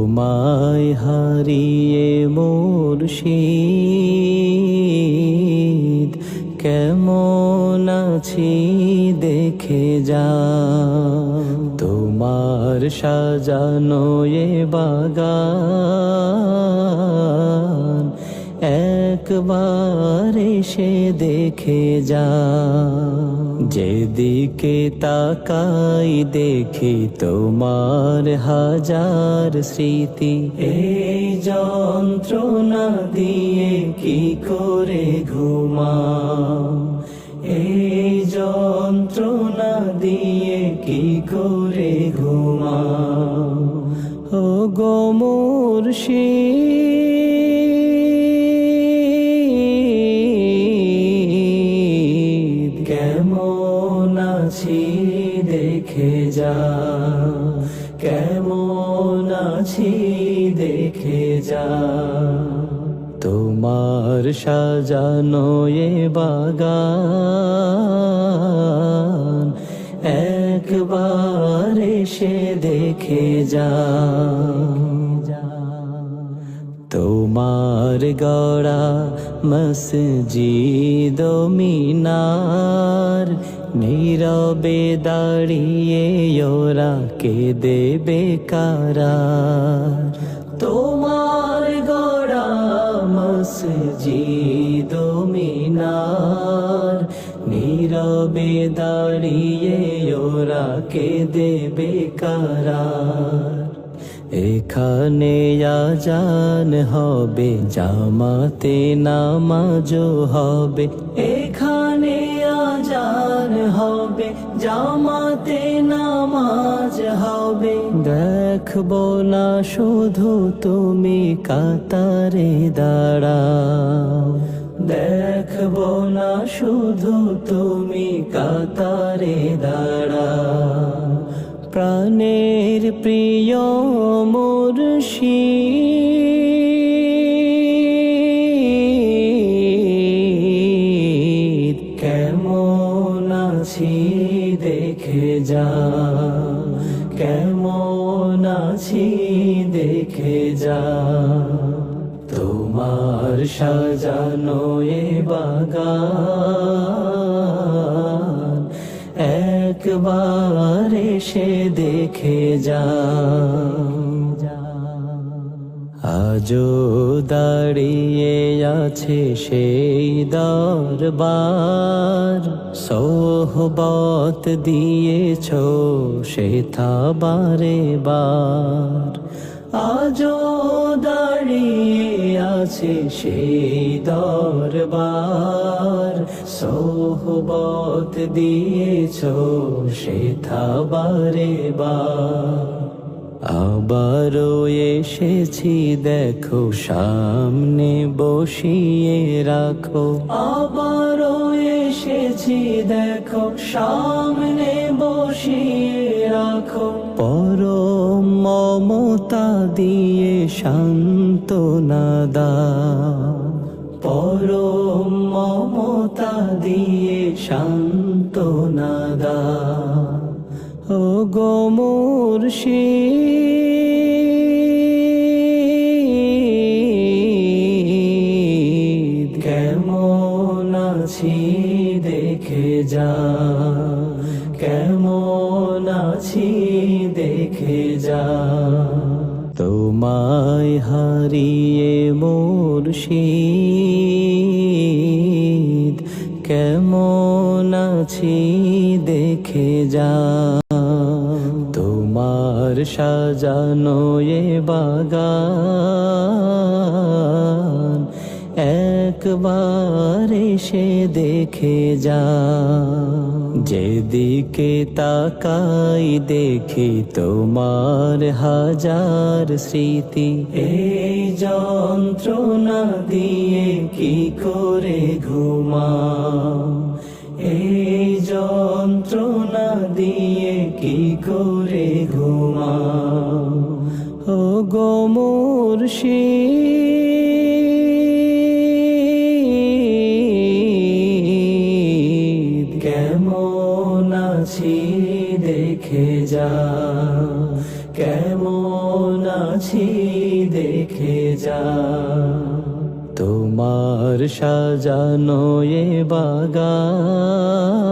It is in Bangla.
তোমায় হারিয়ে মুর্শিদ কেমন আছি দেখে যা। তোমার সাজানো এ বাগান একবার এসে দেখে যা। যেদিকে তাকাই দেখি তোমার হাজার স্মৃতি। এই যন্ত্রণা দিয়ে কি করে ঘুমাও, এই যন্ত্রণা দিয়ে কি করে ঘুমাও। ও গো মুর্শিদ কেমন আছি দেখে যা, কেমন আছি দেখে যা। তোমার সাজানো এ বাগান একবার এসে দেখে যা। তোমার গড়া মসজিদ মিনার নীরবে দাঁড়িয়ে ওরা কেঁদে বেকারার। তোমার গড়া মসজিদ মিনার নীরবে দাঁড়িয়ে ওরা কেঁদে বেকারার। এখানে আজান হবে জামাতে নামাজও হবে, এখানে আজান হবে জামাতে নামাজ হবে। দেখবো না শুধু তুমি কাতারে দাঁড়াও, দেখবো না শুধু তুমি কাতারে দাঁড়াও। প্রাণের প্রিয় মুর্শিদ কেমন আছি দেখে যা, কেমন আছি দেখে যা। তোমার সাজানো এ বাগান একবার এসে দেখে যা। আজও দাঁড়িয়ে আছে সেই দরবার, সোহবত দিয়েছ সেথা বারে বার। আজও দাঁড়িয়ে আছে সেই দরবার, সোহবত দিয়েছ সেথা বারে বার। আবারও এসেছি দেখো সামনে বসিয়ে রাখো, আবারও এসেছি দেখো সামনে বসিয়ে রাখো। পরম মমতা দিয়ে সান্ত্বনা দাও, পরম মমতা দিয়ে সান্ত্বনা দাও। ও গো মুর্শিদ কেমন আছি দেখে যা, কেমন আছি দেখে যা। তোমায় হারিয়ে মুর্শিদ কেমন আছি দেখে যা। তোমার সাজানো এ বাগান একবার এসে দেখে যা। যেদিকে তাকাই দেখি তোমার হাজার স্মৃতি। এই যন্ত্রণা দিয়ে কি করে ঘুমাও, এই যন্ত্রণা দিয়ে কি করে ঘুমাও। ও গো মুর্শিদ কেমন আছি দেখে যা, কেমন আছি আছি দেখে যা, তোমার সাজানো এ বাগান